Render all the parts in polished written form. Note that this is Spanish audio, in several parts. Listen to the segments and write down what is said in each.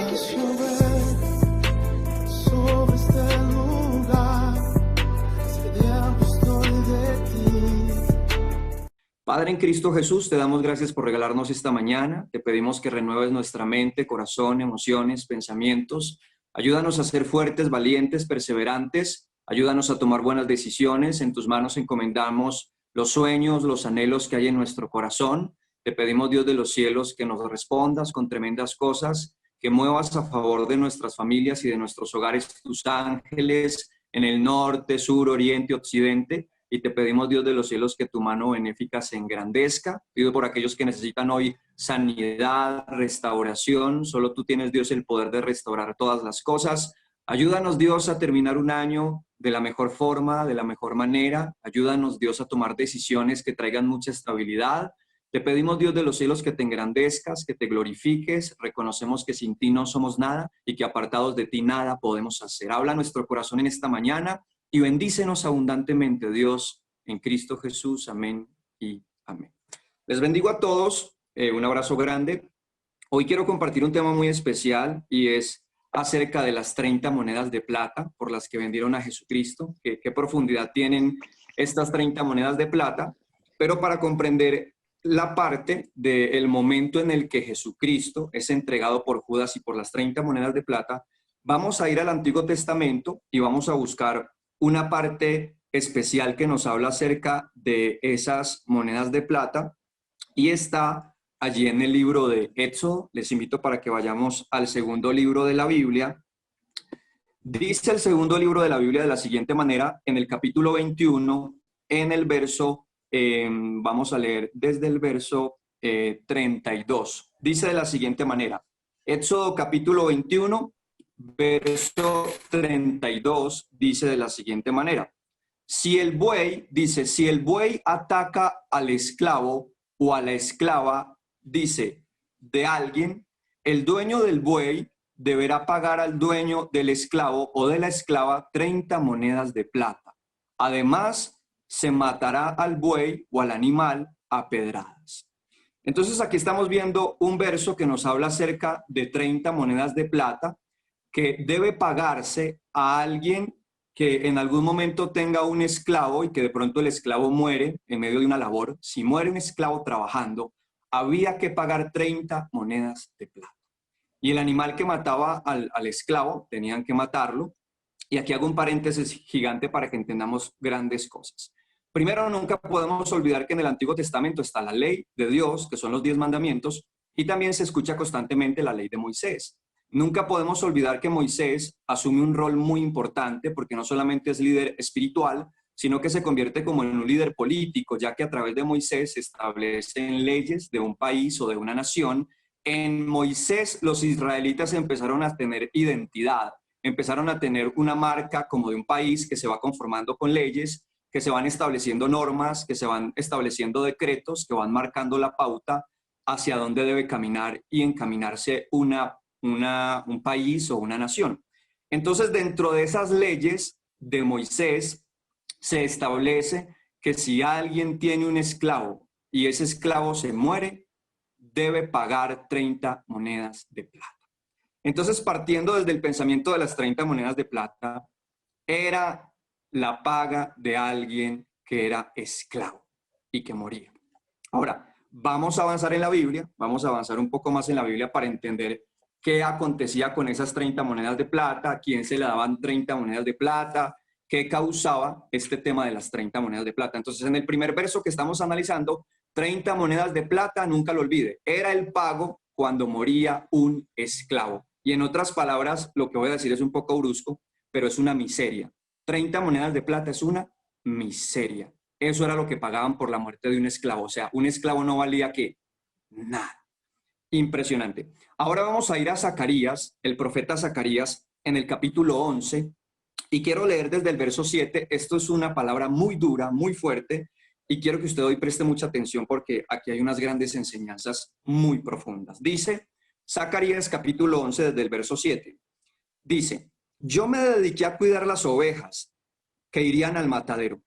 haz llover sobre este lugar, sediento estoy de ti. Padre en Cristo Jesús, te damos gracias por regalarnos esta mañana. Te pedimos que renueves nuestra mente, corazón, emociones, pensamientos. Ayúdanos a ser fuertes, valientes, perseverantes. Ayúdanos a tomar buenas decisiones. En tus manos encomendamos los sueños, los anhelos que hay en nuestro corazón. Te pedimos, Dios de los cielos, que nos respondas con tremendas cosas, que muevas a favor de nuestras familias y de nuestros hogares tus ángeles en el norte, sur, oriente, occidente. Y te pedimos, Dios de los cielos, que tu mano benéfica se engrandezca. Pido por aquellos que necesitan hoy sanidad, restauración. Solo tú tienes, Dios, el poder de restaurar todas las cosas. Ayúdanos, Dios, a terminar un año de la mejor forma, de la mejor manera. Ayúdanos, Dios, a tomar decisiones que traigan mucha estabilidad. Te pedimos, Dios de los cielos, que te engrandezcas, que te glorifiques. Reconocemos que sin ti no somos nada y que apartados de ti nada podemos hacer. Habla nuestro corazón en esta mañana y bendícenos abundantemente, Dios, en Cristo Jesús. Amén y amén. Les bendigo a todos. Un abrazo grande. Hoy quiero compartir un tema muy especial y es acerca de las 30 monedas de plata por las que vendieron a Jesucristo. ¿Qué profundidad tienen estas 30 monedas de plata? Pero para comprender la parte del momento en el que Jesucristo es entregado por Judas y por las 30 monedas de plata, vamos a ir al Antiguo Testamento y vamos a buscar una parte especial que nos habla acerca de esas monedas de plata y está allí en el libro de Éxodo. Les invito para que vayamos al segundo libro de la Biblia. Dice el segundo libro de la Biblia de la siguiente manera, en el capítulo 21, en el verso, vamos a leer desde el verso 32. Dice de la siguiente manera, Éxodo capítulo 21, verso 32, dice de la siguiente manera. Si el buey ataca al esclavo o a la esclava, dice, de alguien, el dueño del buey deberá pagar al dueño del esclavo o de la esclava 30 monedas de plata. Además, se matará al buey o al animal a pedradas. Entonces aquí estamos viendo un verso que nos habla acerca de 30 monedas de plata que debe pagarse a alguien que en algún momento tenga un esclavo y que de pronto el esclavo muere en medio de una labor. Si muere un esclavo trabajando, había que pagar 30 monedas de plata. Y el animal que mataba al esclavo, tenían que matarlo. Y aquí hago un paréntesis gigante para que entendamos grandes cosas. Primero, nunca podemos olvidar que en el Antiguo Testamento está la ley de Dios, que son los 10 mandamientos, y también se escucha constantemente la ley de Moisés. Nunca podemos olvidar que Moisés asume un rol muy importante porque no solamente es líder espiritual, sino que se convierte como en un líder político, ya que a través de Moisés se establecen leyes de un país o de una nación. En Moisés los israelitas empezaron a tener identidad, empezaron a tener una marca como de un país que se va conformando con leyes, que se van estableciendo normas, que se van estableciendo decretos, que van marcando la pauta hacia dónde debe caminar y encaminarse un país o una nación. Entonces, dentro de esas leyes de Moisés, se establece que si alguien tiene un esclavo y ese esclavo se muere, debe pagar 30 monedas de plata. Entonces, partiendo desde el pensamiento de las 30 monedas de plata, era la paga de alguien que era esclavo y que moría. Ahora, vamos a avanzar en la Biblia, vamos a avanzar un poco más en la Biblia para entender qué acontecía con esas 30 monedas de plata, a quién se le daban 30 monedas de plata, qué causaba este tema de las 30 monedas de plata. Entonces, en el primer verso que estamos analizando, 30 monedas de plata, nunca lo olvide, era el pago cuando moría un esclavo. Y en otras palabras, lo que voy a decir es un poco brusco, pero es una miseria. 30 monedas de plata es una miseria. Eso era lo que pagaban por la muerte de un esclavo. O sea, un esclavo no valía ¿qué? Nada. Impresionante. Ahora vamos a ir a Zacarías, el profeta Zacarías, en el capítulo 11, y quiero leer desde el verso 7. Esto es una palabra muy dura, muy fuerte, y quiero que usted hoy preste mucha atención porque aquí hay unas grandes enseñanzas muy profundas. Dice Zacarías capítulo 11 desde el verso 7. Dice, yo me dediqué a cuidar las ovejas que irían al matadero.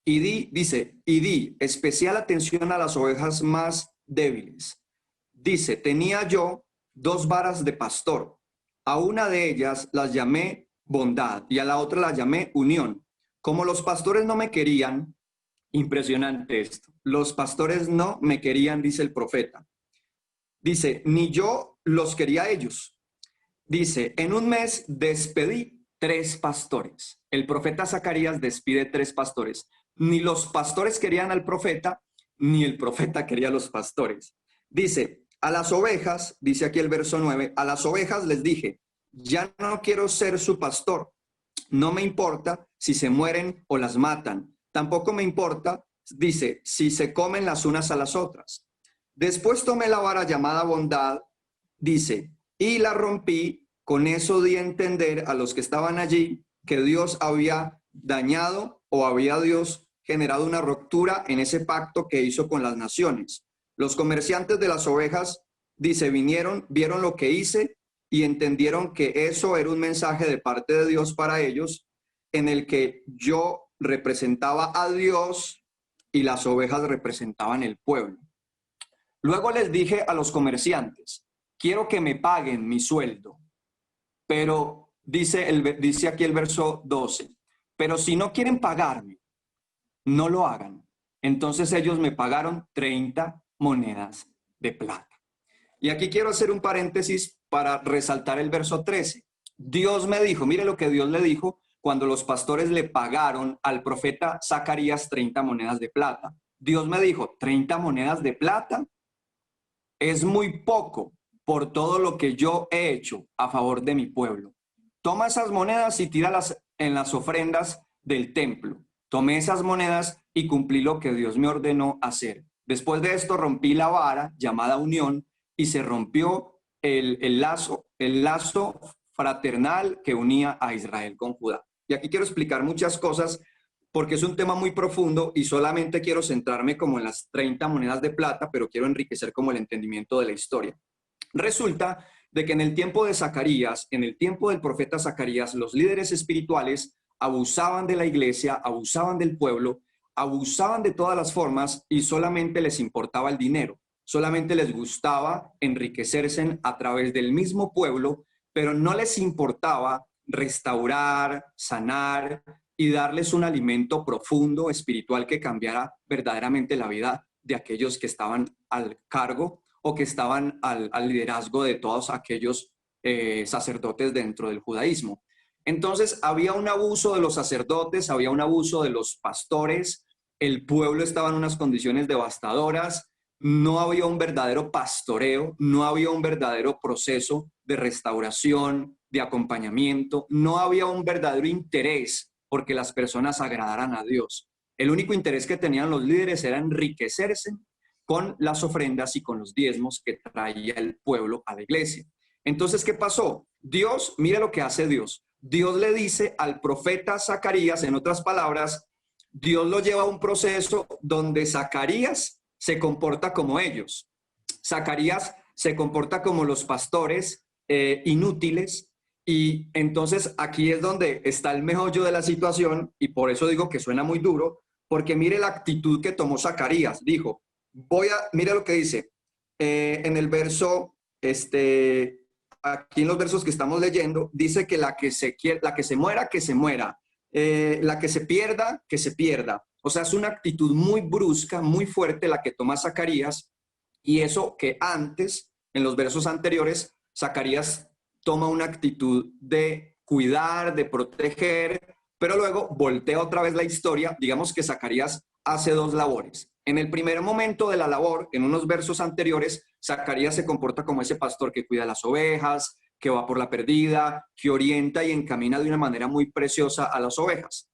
Y di especial atención a las ovejas más débiles. Dice, tenía yo 2 varas de pastor. A una de ellas las llamé bondad y a la otra la llamé unión. Como los pastores no me querían, impresionante esto, los pastores no me querían, dice el profeta. Dice, ni yo los quería a ellos. Dice, en un mes despedí 3 pastores. El profeta Zacarías despide 3 pastores. Ni los pastores querían al profeta, ni el profeta quería a los pastores. Dice, a las ovejas, dice aquí el verso 9, a las ovejas les dije, ya no quiero ser su pastor. No me importa si se mueren o las matan. Tampoco me importa, dice, si se comen las unas a las otras. Después tomé la vara llamada bondad, dice, y la rompí. Con eso di a entender a los que estaban allí que Dios había dañado o había Dios generado una ruptura en ese pacto que hizo con las naciones. Los comerciantes de las ovejas, dice, vinieron, vieron lo que hice y entendieron que eso era un mensaje de parte de Dios para ellos, en el que yo representaba a Dios y las ovejas representaban el pueblo. Luego les dije a los comerciantes, quiero que me paguen mi sueldo. Pero dice aquí el verso 12, pero si no quieren pagarme, no lo hagan. Entonces ellos me pagaron 30 monedas de plata. Y aquí quiero hacer un paréntesis para resaltar el verso 13. Dios me dijo, mire lo que Dios le dijo cuando los pastores le pagaron al profeta Zacarías 30 monedas de plata. Dios me dijo, 30 monedas de plata es muy poco por todo lo que yo he hecho a favor de mi pueblo. Toma esas monedas y tíralas en las ofrendas del templo. Tomé esas monedas y cumplí lo que Dios me ordenó hacer. Después de esto rompí la vara llamada unión y se rompió el lazo fraternal que unía a Israel con Judá. Y aquí quiero explicar muchas cosas porque es un tema muy profundo y solamente quiero centrarme como en las 30 monedas de plata, pero quiero enriquecer como el entendimiento de la historia. Resulta de que en el tiempo de Zacarías, en el tiempo del profeta Zacarías, los líderes espirituales abusaban de la iglesia, abusaban del pueblo, abusaban de todas las formas y solamente les importaba el dinero. Solamente les gustaba enriquecerse a través del mismo pueblo, pero no les importaba restaurar, sanar y darles un alimento profundo, espiritual, que cambiara verdaderamente la vida de aquellos que estaban al cargo o que estaban al liderazgo de todos aquellos sacerdotes dentro del judaísmo. Entonces había un abuso de los sacerdotes, había un abuso de los pastores, el pueblo estaba en unas condiciones devastadoras, no había un verdadero pastoreo, no había un verdadero proceso de restauración, de acompañamiento, no había un verdadero interés porque las personas agradaran a Dios. El único interés que tenían los líderes era enriquecerse con las ofrendas y con los diezmos que traía el pueblo a la iglesia. Entonces, ¿qué pasó? Dios, mire lo que hace Dios. Dios le dice al profeta Zacarías, en otras palabras, Dios lo lleva a un proceso donde Zacarías se comporta como ellos. Zacarías se comporta como los pastores inútiles, y entonces aquí es donde está el meollo de la situación, y por eso digo que suena muy duro, porque mire la actitud que tomó Zacarías. Dijo, mire lo que dice en el verso, aquí en los versos que estamos leyendo, dice que la que se muera, que se muera, la que se pierda, que se pierda. O sea, es una actitud muy brusca, muy fuerte la que toma Zacarías, y eso que antes, en los versos anteriores, Zacarías toma una actitud de cuidar, de proteger, pero luego voltea otra vez la historia. Digamos que Zacarías hace 2 labores. En el primer momento de la labor, en unos versos anteriores, Zacarías se comporta como ese pastor que cuida las ovejas, que va por la perdida, que orienta y encamina de una manera muy preciosa a las ovejas.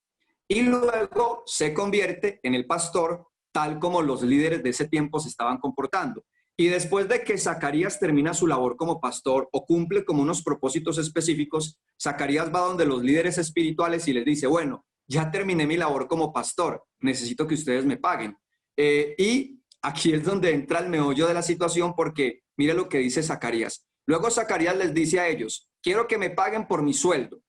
Y luego se convierte en el pastor tal como los líderes de ese tiempo se estaban comportando. Y después de que Zacarías termina su labor como pastor o cumple como unos propósitos específicos, Zacarías va donde los líderes espirituales y les dice, bueno, ya terminé mi labor como pastor, necesito que ustedes me paguen. Y aquí es donde entra el meollo de la situación, porque mire lo que dice Zacarías. Luego Zacarías les dice a ellos, quiero que me paguen por mi sueldo,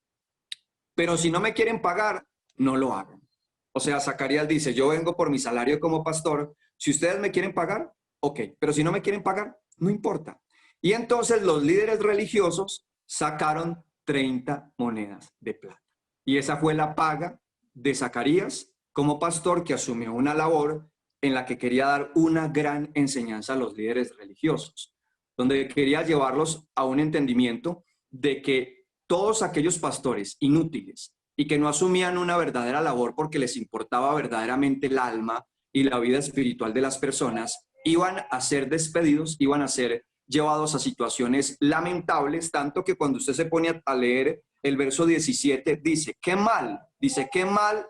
pero si no me quieren pagar, no lo hagan. O sea, Zacarías dice, yo vengo por mi salario como pastor, si ustedes me quieren pagar, ok, pero si no me quieren pagar, no importa. Y entonces los líderes religiosos sacaron 30 monedas de plata. Y esa fue la paga de Zacarías como pastor, que asumió una labor en la que quería dar una gran enseñanza a los líderes religiosos, donde quería llevarlos a un entendimiento de que todos aquellos pastores inútiles y que no asumían una verdadera labor porque les importaba verdaderamente el alma y la vida espiritual de las personas, iban a ser despedidos, iban a ser llevados a situaciones lamentables, tanto que cuando usted se pone a leer el verso 17, dice, qué mal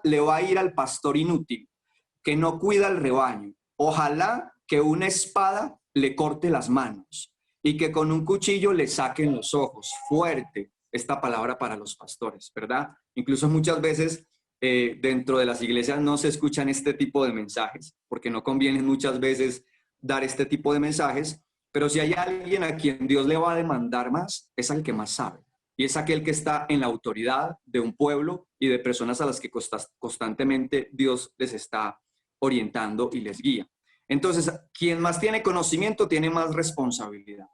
le va a ir al pastor inútil, que no cuida el rebaño. Ojalá que una espada le corte las manos y que con un cuchillo le saquen los ojos. Fuerte esta palabra para los pastores, ¿verdad? Incluso muchas veces dentro de las iglesias no se escuchan este tipo de mensajes, porque no conviene muchas veces dar este tipo de mensajes, pero si hay alguien a quien Dios le va a demandar más, es al que más sabe. Y es aquel que está en la autoridad de un pueblo y de personas a las que constantemente Dios les está orientando y les guía. Entonces, quien más tiene conocimiento tiene más responsabilidad.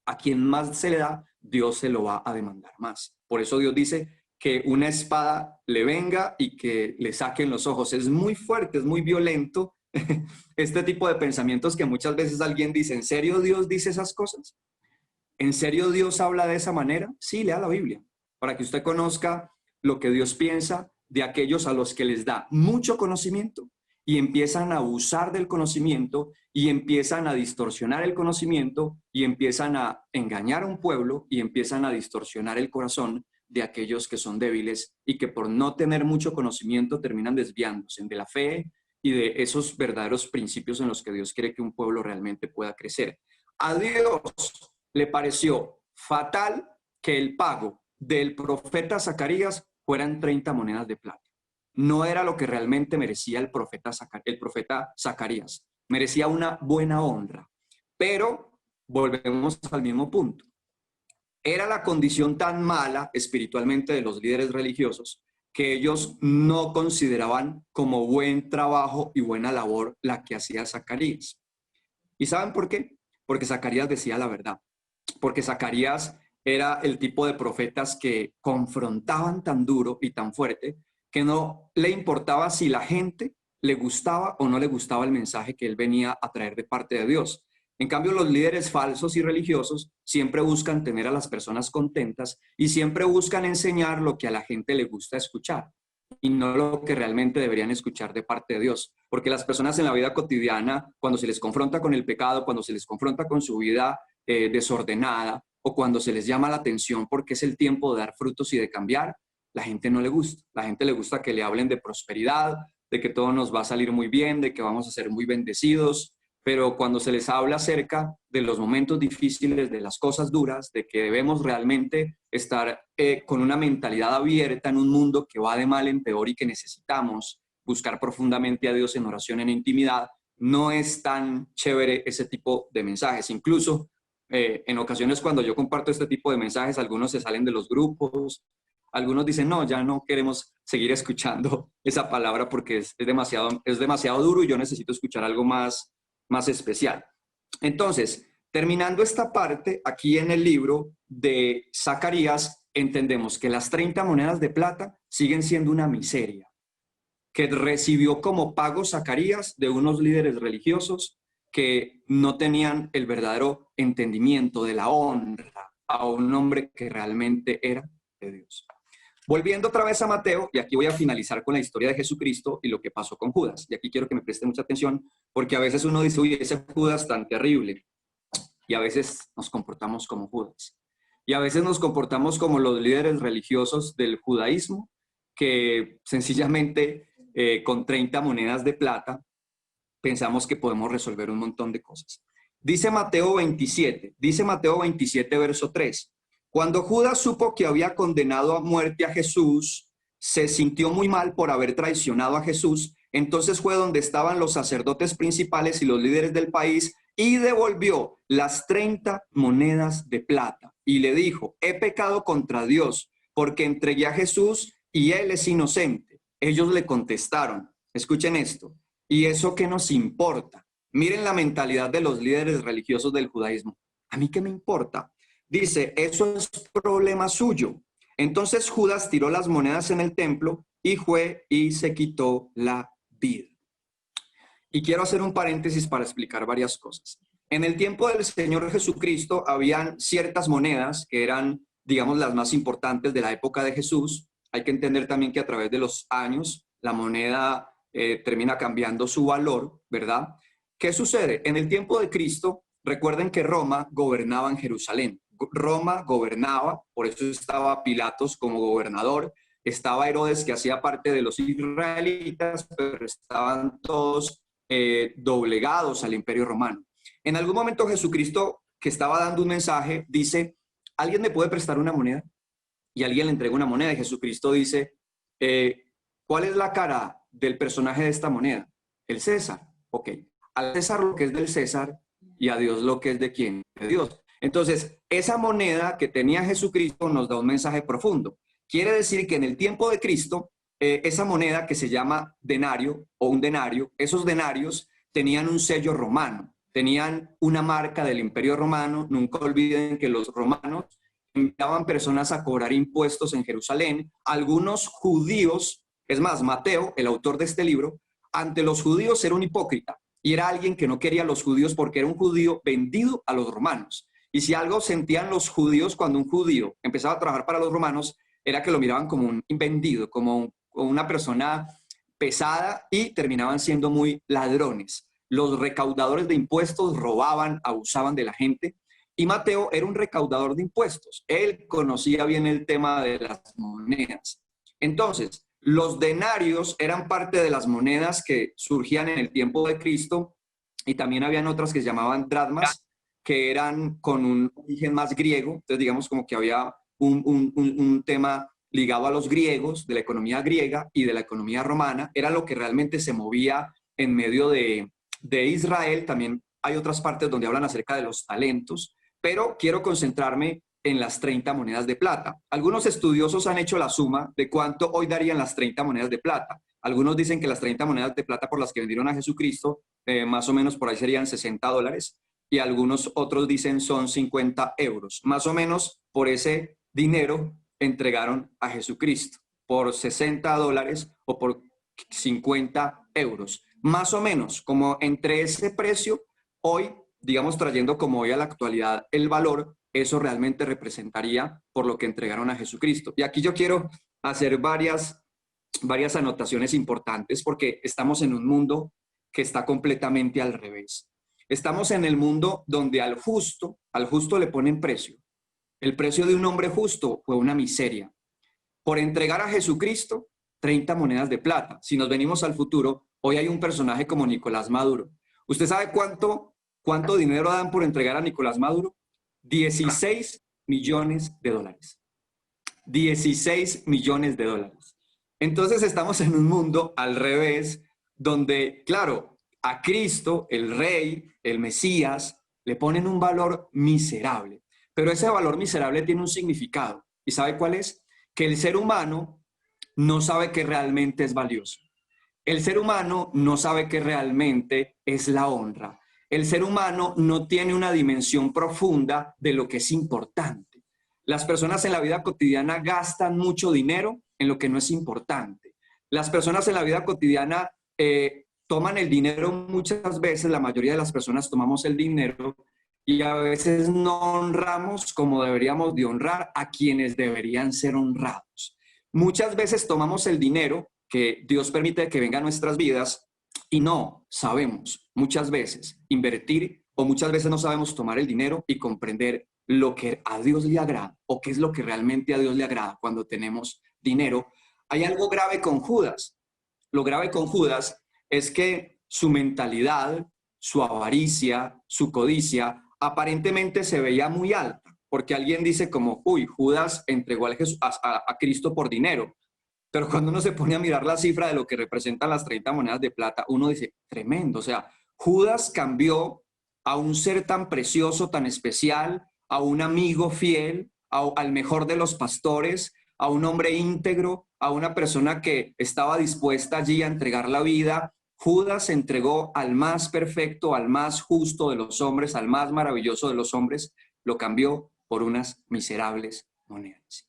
A quien más se le da, Dios se lo va a demandar más. Por eso Dios dice que una espada le venga y que le saquen los ojos. Es muy fuerte, es muy violento este tipo de pensamientos que muchas veces alguien dice, ¿en serio Dios dice esas cosas? ¿En serio Dios habla de esa manera? Sí, lea la Biblia, para que usted conozca lo que Dios piensa de aquellos a los que les da mucho conocimiento y empiezan a abusar del conocimiento y empiezan a distorsionar el conocimiento y empiezan a engañar a un pueblo y empiezan a distorsionar el corazón de aquellos que son débiles y que por no tener mucho conocimiento terminan desviándose de la fe y de esos verdaderos principios en los que Dios quiere que un pueblo realmente pueda crecer. A Dios le pareció fatal que el pago del profeta Zacarías fueran 30 monedas de plata. No era lo que realmente merecía el profeta Zacarías. Merecía una buena honra. Pero volvemos al mismo punto. Era la condición tan mala espiritualmente de los líderes religiosos que ellos no consideraban como buen trabajo y buena labor la que hacía Zacarías. ¿Y saben por qué? Porque Zacarías decía la verdad. Porque Zacarías era el tipo de profetas que confrontaban tan duro y tan fuerte que no le importaba si la gente le gustaba o no le gustaba el mensaje que él venía a traer de parte de Dios. En cambio, los líderes falsos y religiosos siempre buscan tener a las personas contentas y siempre buscan enseñar lo que a la gente le gusta escuchar y no lo que realmente deberían escuchar de parte de Dios. Porque las personas en la vida cotidiana, cuando se les confronta con el pecado, cuando se les confronta con su vida desordenada o cuando se les llama la atención porque es el tiempo de dar frutos y de cambiar, la gente no le gusta. La gente le gusta que le hablen de prosperidad, de que todo nos va a salir muy bien, de que vamos a ser muy bendecidos. Pero cuando se les habla acerca de los momentos difíciles, de las cosas duras, de que debemos realmente estar con una mentalidad abierta en un mundo que va de mal en peor y que necesitamos buscar profundamente a Dios en oración, en intimidad, no es tan chévere ese tipo de mensajes. Incluso en ocasiones cuando yo comparto este tipo de mensajes, algunos se salen de los grupos, algunos dicen, no, ya no queremos seguir escuchando esa palabra porque es demasiado duro y yo necesito escuchar algo más especial. Entonces, terminando esta parte, aquí en el libro de Zacarías, entendemos que las 30 monedas de plata siguen siendo una miseria, que recibió como pago Zacarías de unos líderes religiosos que no tenían el verdadero entendimiento de la honra a un hombre que realmente era de Dios. Volviendo otra vez a Mateo, y aquí voy a finalizar con la historia de Jesucristo y lo que pasó con Judas. Y aquí quiero que me preste mucha atención, porque a veces uno dice, uy, ese Judas tan terrible. Y a veces nos comportamos como Judas. Y a veces nos comportamos como los líderes religiosos del judaísmo, que sencillamente con 30 monedas de plata pensamos que podemos resolver un montón de cosas. Dice Mateo 27, verso 3. Cuando Judas supo que había condenado a muerte a Jesús, se sintió muy mal por haber traicionado a Jesús. Entonces fue donde estaban los sacerdotes principales y los líderes del país y devolvió las 30 monedas de plata. Y le dijo, he pecado contra Dios porque entregué a Jesús y él es inocente. Ellos le contestaron, escuchen esto, ¿y eso qué nos importa? Miren la mentalidad de los líderes religiosos del judaísmo. ¿A mí qué me importa? Dice, eso es problema suyo. Entonces Judas tiró las monedas en el templo y fue y se quitó la vida. Y quiero hacer un paréntesis para explicar varias cosas. En el tiempo del Señor Jesucristo habían ciertas monedas que eran, digamos, las más importantes de la época de Jesús. Hay que entender también que a través de los años la moneda termina cambiando su valor, ¿verdad? ¿Qué sucede? En el tiempo de Cristo, recuerden que Roma gobernaba en Jerusalén. Roma gobernaba, por eso estaba Pilatos como gobernador, estaba Herodes que hacía parte de los israelitas, pero estaban todos doblegados al Imperio Romano. En algún momento Jesucristo, que estaba dando un mensaje, dice, ¿alguien me puede prestar una moneda? Y alguien le entrega una moneda y Jesucristo dice, ¿cuál es la cara del personaje de esta moneda? El César. Ok. Al César lo que es del César y a Dios lo que es de quién? De Dios. Entonces, esa moneda que tenía Jesucristo nos da un mensaje profundo. Quiere decir que en el tiempo de Cristo, esa moneda que se llama denario o un denario, esos denarios tenían un sello romano, tenían una marca del Imperio Romano. Nunca olviden que los romanos enviaban personas a cobrar impuestos en Jerusalén. Algunos judíos, es más, Mateo, el autor de este libro, ante los judíos era un hipócrita y era alguien que no quería a los judíos porque era un judío vendido a los romanos. Y si algo sentían los judíos cuando un judío empezaba a trabajar para los romanos, era que lo miraban como un vendido, como una persona pesada y terminaban siendo muy ladrones. Los recaudadores de impuestos robaban, abusaban de la gente. Y Mateo era un recaudador de impuestos. Él conocía bien el tema de las monedas. Entonces, los denarios eran parte de las monedas que surgían en el tiempo de Cristo y también habían otras que se llamaban dracmas, que eran con un origen más griego. Entonces, digamos como que había un tema ligado a los griegos, de la economía griega y de la economía romana. Era lo que realmente se movía en medio de Israel. También hay otras partes donde hablan acerca de los talentos, pero quiero concentrarme en las 30 monedas de plata. Algunos estudiosos han hecho la suma de cuánto hoy darían las 30 monedas de plata. Algunos dicen que las 30 monedas de plata por las que vendieron a Jesucristo, más o menos por ahí serían $60, y algunos otros dicen son 50 euros. Más o menos por ese dinero entregaron a Jesucristo, por $60 o por 50 euros. Más o menos, como entre ese precio, hoy, digamos, trayendo como hoy a la actualidad el valor, eso realmente representaría por lo que entregaron a Jesucristo. Y aquí yo quiero hacer varias anotaciones importantes porque estamos en un mundo que está completamente al revés. Estamos en el mundo donde al justo le ponen precio. El precio de un hombre justo fue una miseria. Por entregar a Jesucristo, 30 monedas de plata. Si nos venimos al futuro, hoy hay un personaje como Nicolás Maduro. ¿Usted sabe cuánto dinero dan por entregar a Nicolás Maduro? $16 millones. 16 millones de dólares. Entonces estamos en un mundo al revés, donde, claro, a Cristo, el Rey, el Mesías, le ponen un valor miserable. Pero ese valor miserable tiene un significado. ¿Y sabe cuál es? Que el ser humano no sabe que realmente es valioso. El ser humano no sabe que realmente es la honra. El ser humano no tiene una dimensión profunda de lo que es importante. Las personas en la vida cotidiana gastan mucho dinero en lo que no es importante. Las personas en la vida cotidiana toman el dinero muchas veces, la mayoría de las personas tomamos el dinero y a veces no honramos como deberíamos de honrar a quienes deberían ser honrados. Muchas veces tomamos el dinero que Dios permite que venga a nuestras vidas y no sabemos muchas veces invertir o muchas veces no sabemos tomar el dinero y comprender lo que a Dios le agrada o qué es lo que realmente a Dios le agrada cuando tenemos dinero. Hay algo grave con Judas. Lo grave con Judas es que su mentalidad, su avaricia, su codicia, aparentemente se veía muy alta, porque alguien dice como, uy, Judas entregó a Cristo por dinero. Pero cuando uno se pone a mirar la cifra de lo que representan las 30 monedas de plata, uno dice, tremendo. O sea, Judas cambió a un ser tan precioso, tan especial, a un amigo fiel, al mejor de los pastores, a un hombre íntegro, a una persona que estaba dispuesta allí a entregar la vida Judas se entregó al más perfecto, al más justo de los hombres, al más maravilloso de los hombres, lo cambió por unas miserables monedas.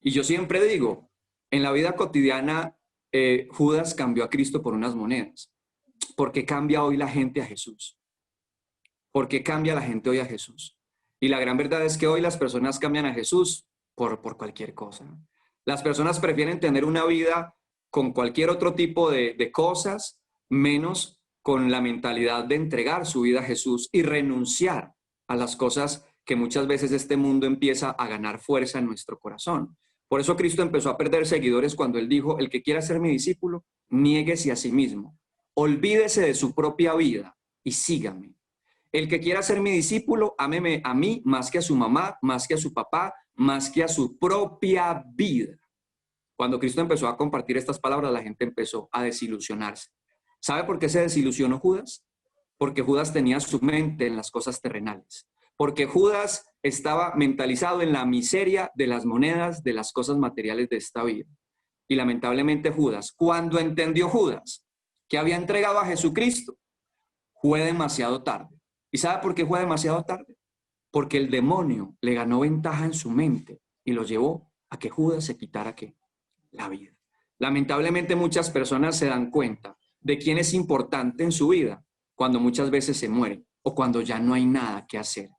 Y yo siempre digo, en la vida cotidiana, Judas cambió a Cristo por unas monedas. ¿Por qué cambia hoy la gente a Jesús? ¿Por qué cambia la gente hoy a Jesús? Y la gran verdad es que hoy las personas cambian a Jesús por cualquier cosa. Las personas prefieren tener una vida con cualquier otro tipo de cosas, menos con la mentalidad de entregar su vida a Jesús y renunciar a las cosas que muchas veces este mundo empieza a ganar fuerza en nuestro corazón. Por eso Cristo empezó a perder seguidores cuando Él dijo, el que quiera ser mi discípulo, niéguese a sí mismo, olvídese de su propia vida y sígame. El que quiera ser mi discípulo, ámeme a mí más que a su mamá, más que a su papá, más que a su propia vida. Cuando Cristo empezó a compartir estas palabras, la gente empezó a desilusionarse. ¿Sabe por qué se desilusionó Judas? Porque Judas tenía su mente en las cosas terrenales. Porque Judas estaba mentalizado en la miseria de las monedas, de las cosas materiales de esta vida. Y lamentablemente Judas, cuando entendió Judas que había entregado a Jesucristo, fue demasiado tarde. ¿Y sabe por qué fue demasiado tarde? Porque el demonio le ganó ventaja en su mente y lo llevó a que Judas se quitara ¿qué? La vida. Lamentablemente muchas personas se dan cuenta de quién es importante en su vida cuando muchas veces se muere o cuando ya no hay nada que hacer.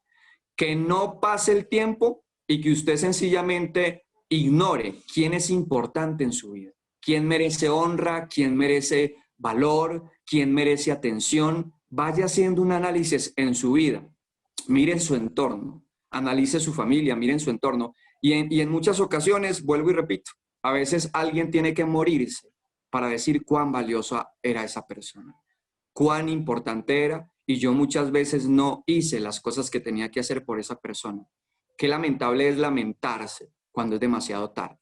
Que no pase el tiempo y que usted sencillamente ignore quién es importante en su vida, quién merece honra, quién merece valor, quién merece atención. Vaya haciendo un análisis en su vida, mire su entorno, analice su familia, miren su entorno y en muchas ocasiones, vuelvo y repito, a veces alguien tiene que morirse para decir cuán valiosa era esa persona, cuán importante era, y yo muchas veces no hice las cosas que tenía que hacer por esa persona. Qué lamentable es lamentarse cuando es demasiado tarde.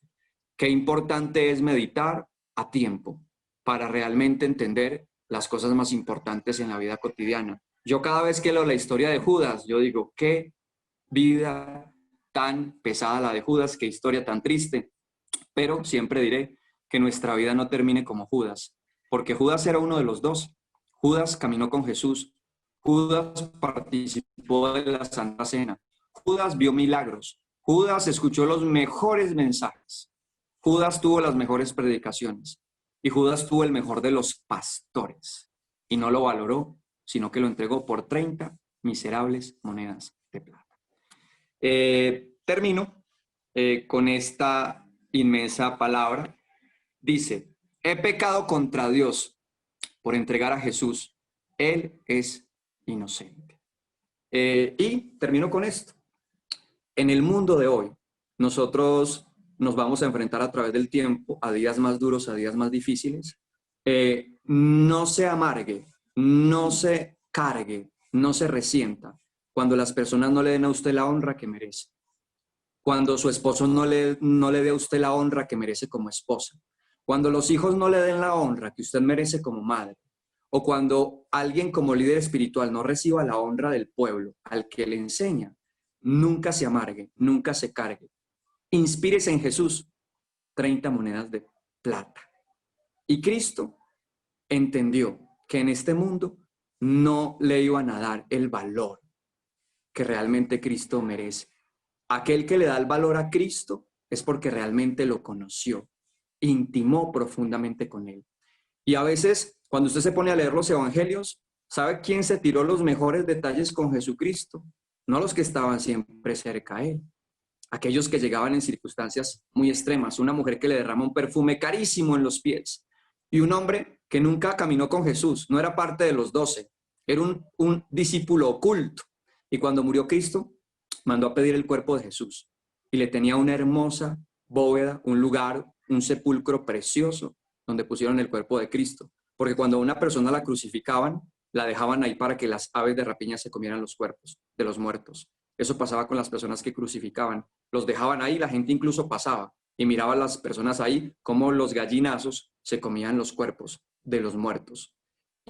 Qué importante es meditar a tiempo para realmente entender las cosas más importantes en la vida cotidiana. Yo cada vez que leo la historia de Judas, yo digo, qué vida tan pesada la de Judas, qué historia tan triste, pero siempre diré que nuestra vida no termine como Judas, porque Judas era uno de los dos. Judas caminó con Jesús, Judas participó de la Santa Cena, Judas vio milagros, Judas escuchó los mejores mensajes, Judas tuvo las mejores predicaciones y Judas tuvo el mejor de los pastores y no lo valoró, sino que lo entregó por 30 miserables monedas de plata. Termino con esta inmensa palabra. Dice, he pecado contra Dios por entregar a Jesús. Él es inocente. Y termino con esto. En el mundo de hoy, nosotros nos vamos a enfrentar a través del tiempo a días más duros, a días más difíciles. No se amargue, no se cargue, no se resienta cuando las personas no le den a usted la honra que merece. Cuando su esposo no le dé a usted la honra que merece como esposa. Cuando los hijos no le den la honra que usted merece como madre. O cuando alguien como líder espiritual no reciba la honra del pueblo al que le enseña. Nunca se amargue, nunca se cargue. Inspírese en Jesús. 30 monedas de plata. Y Cristo entendió que en este mundo no le iban a dar el valor que realmente Cristo merece. Aquel que le da el valor a Cristo es porque realmente lo conoció, intimó profundamente con él. Y a veces, cuando usted se pone a leer los evangelios, ¿sabe quién se tiró los mejores detalles con Jesucristo? No los que estaban siempre cerca a él. Aquellos que llegaban en circunstancias muy extremas. Una mujer que le derrama un perfume carísimo en los pies. Y un hombre que nunca caminó con Jesús, no era parte de los 12. Era un discípulo oculto. Y cuando murió Cristo, mandó a pedir el cuerpo de Jesús. Y le tenía una hermosa bóveda, un lugar, un sepulcro precioso, donde pusieron el cuerpo de Cristo. Porque cuando a una persona la crucificaban, la dejaban ahí para que las aves de rapiña se comieran los cuerpos de los muertos. Eso pasaba con las personas que crucificaban. Los dejaban ahí, la gente incluso pasaba y miraba a las personas ahí como los gallinazos se comían los cuerpos de los muertos.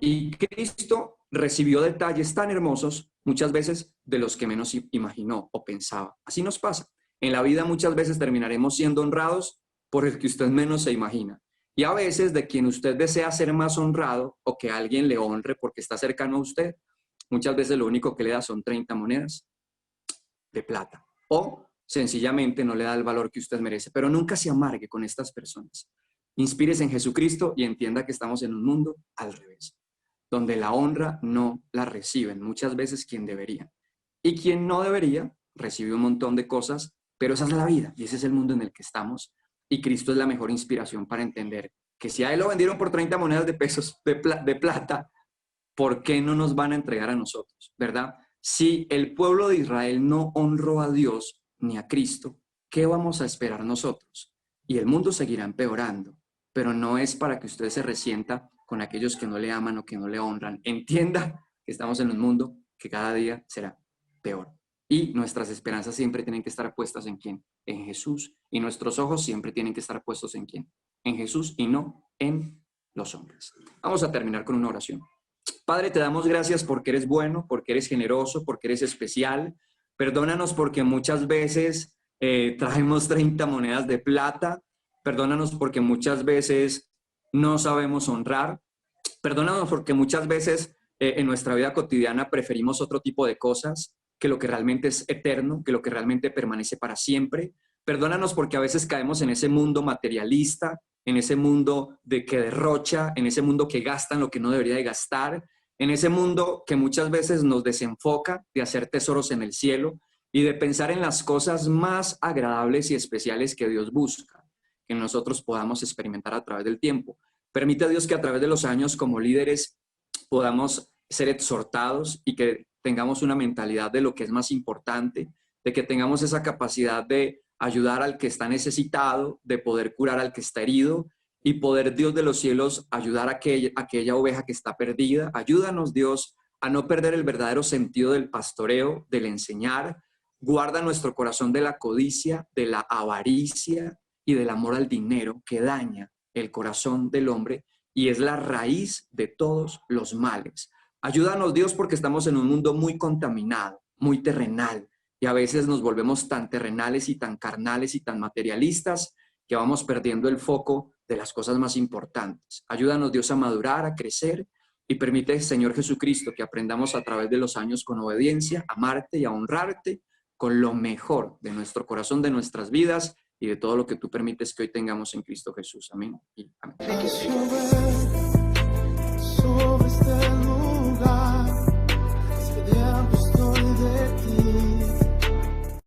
Y Cristo recibió detalles tan hermosos muchas veces de los que menos imaginó o pensaba. Así nos pasa. En la vida muchas veces terminaremos siendo honrados por el que usted menos se imagina. Y a veces de quien usted desea ser más honrado o que alguien le honre porque está cercano a usted, muchas veces lo único que le da son 30 monedas de plata. O sencillamente no le da el valor que usted merece. Pero nunca se amargue con estas personas. Inspírese en Jesucristo y entienda que estamos en un mundo al revés, donde la honra no la reciben muchas veces quien debería. Y quien no debería recibe un montón de cosas, pero esa es la vida y ese es el mundo en el que estamos. Y Cristo es la mejor inspiración para entender que si a Él lo vendieron por 30 monedas de pesos de plata, ¿por qué no nos van a entregar a nosotros? ¿Verdad? Si el pueblo de Israel no honró a Dios ni a Cristo, ¿qué vamos a esperar nosotros? Y el mundo seguirá empeorando, pero no es para que usted se resienta con aquellos que no le aman o que no le honran. Entienda que estamos en un mundo que cada día será peor. Y nuestras esperanzas siempre tienen que estar puestas ¿en quién? En Jesús. Y nuestros ojos siempre tienen que estar puestos ¿en quién? En Jesús y no en los hombres. Vamos a terminar con una oración. Padre, te damos gracias porque eres bueno, porque eres generoso, porque eres especial. Perdónanos porque muchas veces traemos 30 monedas de plata. Perdónanos porque muchas veces no sabemos honrar. Perdónanos porque muchas veces en nuestra vida cotidiana preferimos otro tipo de cosas que lo que realmente es eterno, que lo que realmente permanece para siempre. Perdónanos porque a veces caemos en ese mundo materialista, en ese mundo que derrocha, en ese mundo que gasta en lo que no debería de gastar, en ese mundo que muchas veces nos desenfoca de hacer tesoros en el cielo y de pensar en las cosas más agradables y especiales que Dios busca, que nosotros podamos experimentar a través del tiempo. Permite a Dios que a través de los años como líderes podamos ser exhortados y que tengamos una mentalidad de lo que es más importante, de que tengamos esa capacidad de ayudar al que está necesitado, de poder curar al que está herido y poder, Dios de los cielos, ayudar a aquella oveja que está perdida. Ayúdanos, Dios, a no perder el verdadero sentido del pastoreo, del enseñar. Guarda nuestro corazón de la codicia, de la avaricia y del amor al dinero que daña el corazón del hombre y es la raíz de todos los males. Ayúdanos, Dios, porque estamos en un mundo muy contaminado, muy terrenal, y a veces nos volvemos tan terrenales y tan carnales y tan materialistas que vamos perdiendo el foco de las cosas más importantes. Ayúdanos, Dios, a madurar, a crecer, y permite, Señor Jesucristo, que aprendamos a través de los años con obediencia, a amarte y a honrarte con lo mejor de nuestro corazón, de nuestras vidas y de todo lo que tú permites que hoy tengamos en Cristo Jesús. Amén y amén. Sobre este